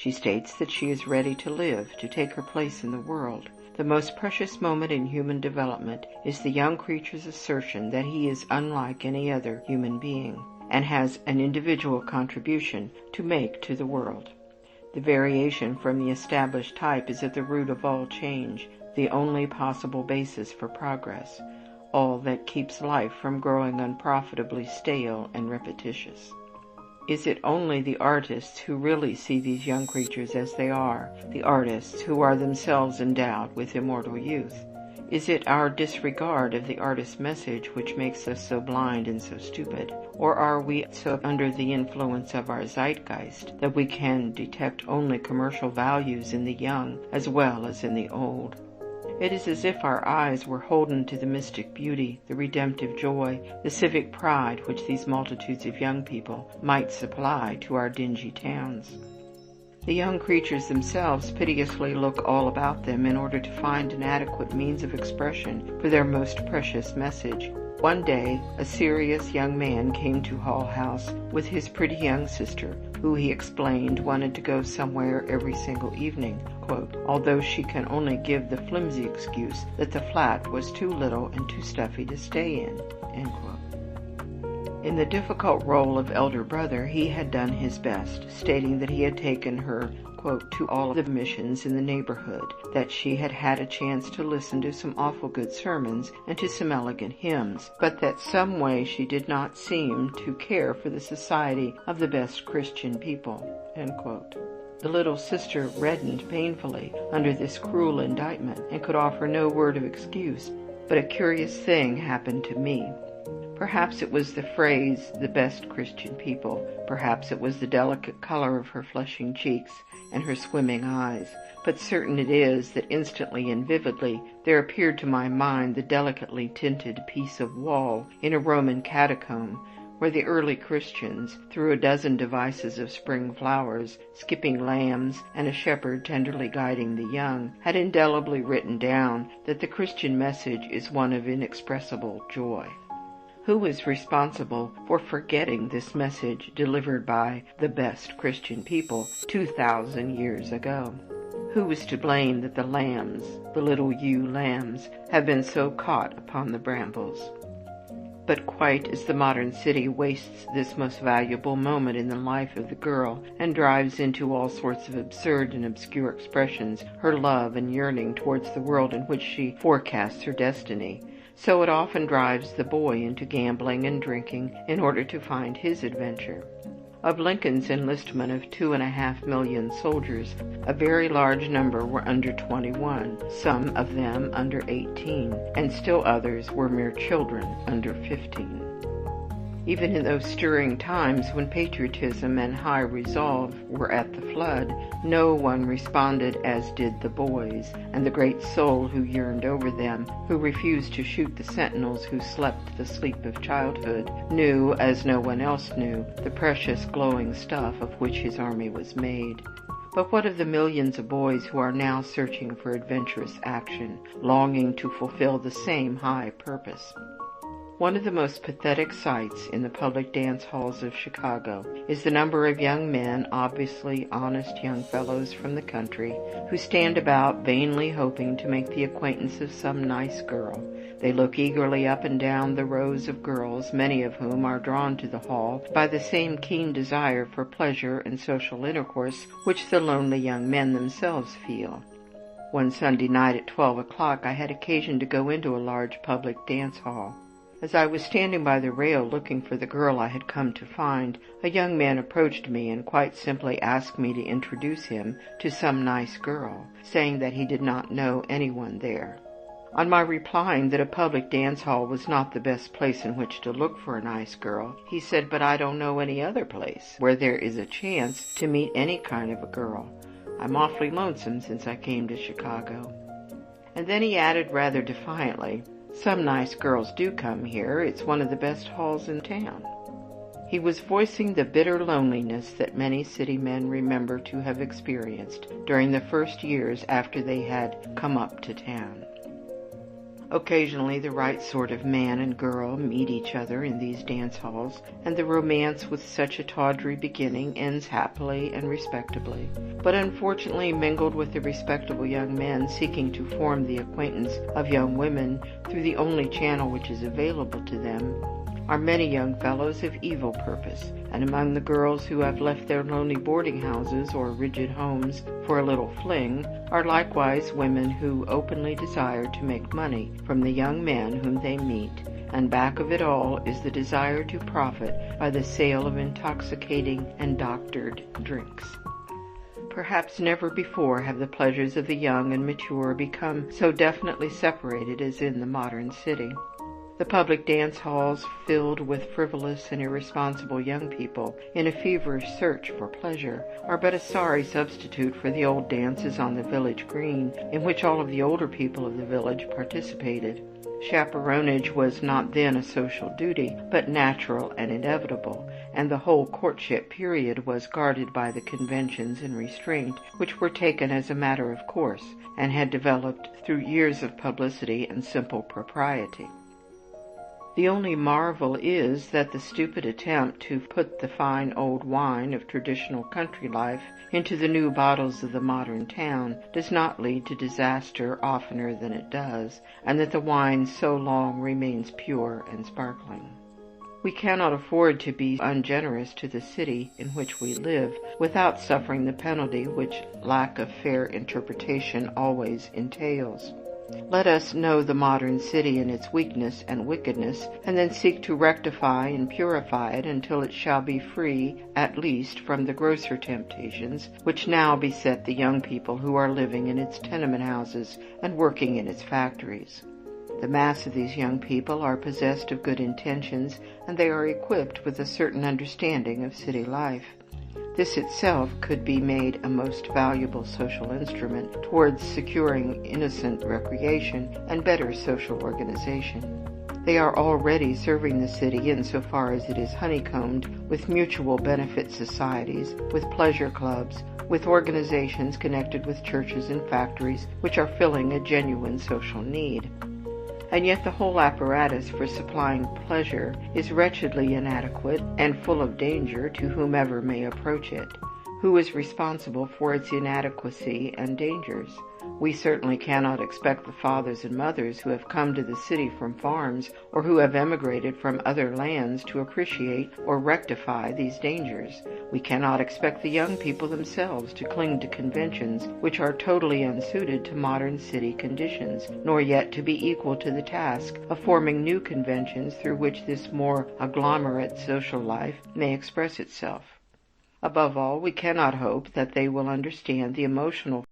She states that she is ready to live, to take her place in the world. The most precious moment in human development is the young creature's assertion that he is unlike any other human being, and has an individual contribution to make to the world. The variation from the established type is at the root of all change, the only possible basis for progress, all that keeps life from growing unprofitably stale and repetitious. Is it only the artists who really see these young creatures as they are, the artists who are themselves endowed with immortal youth? Is it our disregard of the artist's message which makes us so blind and so stupid? Or are we so under the influence of our zeitgeist that we can detect only commercial values in the young as well as in the old? It is as if our eyes were holden to the mystic beauty, the redemptive joy, the civic pride which these multitudes of young people might supply to our dingy towns. The young creatures themselves piteously look all about them in order to find an adequate means of expression for their most precious message. One day, a serious young man came to Hull House with his pretty young sister, who he explained wanted to go somewhere every single evening, quote, although she can only give the flimsy excuse that the flat was too little and too stuffy to stay in, end quote. In the difficult role of elder brother, he had done his best, stating that he had taken her, quote, to all the missions in the neighborhood, that she had had a chance to listen to some awful good sermons and to some elegant hymns, but that some way she did not seem to care for the society of the best Christian people, end quote. The little sister reddened painfully under this cruel indictment and could offer no word of excuse, but a curious thing happened to me. Perhaps it was the phrase, the best Christian people. Perhaps it was the delicate color of her flushing cheeks and her swimming eyes. But certain it is that instantly and vividly there appeared to my mind the delicately tinted piece of wall in a Roman catacomb, where the early Christians, through a dozen devices of spring flowers, skipping lambs, and a shepherd tenderly guiding the young, had indelibly written down that the Christian message is one of inexpressible joy. Who is responsible for forgetting this message delivered by the best Christian people 2,000 years ago? Who is to blame that the lambs, the little ewe lambs, have been so caught upon the brambles? But quite as the modern city wastes this most valuable moment in the life of the girl and drives into all sorts of absurd and obscure expressions her love and yearning towards the world in which she forecasts her destiny, so it often drives the boy into gambling and drinking in order to find his adventure. Of Lincoln's enlistment of 2.5 million soldiers, a very large number were under 21, some of them under 18, and still others were mere children under 15. Even in those stirring times when patriotism and high resolve were at the flood, no one responded as did the boys, and the great soul who yearned over them, who refused to shoot the sentinels who slept the sleep of childhood, knew, as no one else knew, the precious glowing stuff of which his army was made. But what of the millions of boys who are now searching for adventurous action, longing to fulfill the same high purpose? One of the most pathetic sights in the public dance halls of Chicago is the number of young men, obviously honest young fellows from the country, who stand about vainly hoping to make the acquaintance of some nice girl. They look eagerly up and down the rows of girls, many of whom are drawn to the hall by the same keen desire for pleasure and social intercourse which the lonely young men themselves feel. One Sunday night at 12 o'clock I had occasion to go into a large public dance hall. As I was standing by the rail looking for the girl I had come to find, a young man approached me and quite simply asked me to introduce him to some nice girl, saying that he did not know anyone there. On my replying that a public dance hall was not the best place in which to look for a nice girl, he said, "But I don't know any other place where there is a chance to meet any kind of a girl. I'm awfully lonesome since I came to Chicago." And then he added rather defiantly, "Some nice girls do come here. It's one of the best halls in town." He was voicing the bitter loneliness that many city men remember to have experienced during the first years after they had come up to town. Occasionally the right sort of man and girl meet each other in these dance halls, and the romance with such a tawdry beginning ends happily and respectably. But unfortunately, mingled with the respectable young men seeking to form the acquaintance of young women through the only channel which is available to them, are many young fellows of evil purpose, and among the girls who have left their lonely boarding houses or rigid homes for a little fling are likewise women who openly desire to make money from the young men whom they meet, and back of it all is the desire to profit by the sale of intoxicating and doctored drinks. Perhaps never before have the pleasures of the young and mature become so definitely separated as in the modern city. The public dance halls, filled with frivolous and irresponsible young people in a feverish search for pleasure, are but a sorry substitute for the old dances on the village green, in which all of the older people of the village participated. Chaperonage was not then a social duty, but natural and inevitable, and the whole courtship period was guarded by the conventions and restraint which were taken as a matter of course, and had developed through years of publicity and simple propriety. The only marvel is that the stupid attempt to put the fine old wine of traditional country life into the new bottles of the modern town does not lead to disaster oftener than it does, and that the wine so long remains pure and sparkling. We cannot afford to be ungenerous to the city in which we live without suffering the penalty which lack of fair interpretation always entails. Let us know the modern city in its weakness and wickedness, and then seek to rectify and purify it until it shall be free, at least, from the grosser temptations which now beset the young people who are living in its tenement houses and working in its factories. The mass of these young people are possessed of good intentions, and they are equipped with a certain understanding of city life. This itself could be made a most valuable social instrument towards securing innocent recreation and better social organization. They are already serving the city insofar as it is honeycombed with mutual benefit societies, with pleasure clubs, with organizations connected with churches and factories which are filling a genuine social need. And yet the whole apparatus for supplying pleasure is wretchedly inadequate and full of danger to whomever may approach it. Who is responsible for its inadequacy and dangers? We certainly cannot expect the fathers and mothers who have come to the city from farms or who have emigrated from other lands to appreciate or rectify these dangers. We cannot expect the young people themselves to cling to conventions which are totally unsuited to modern city conditions, nor yet to be equal to the task of forming new conventions through which this more agglomerate social life may express itself. Above all, we cannot hope that they will understand the emotional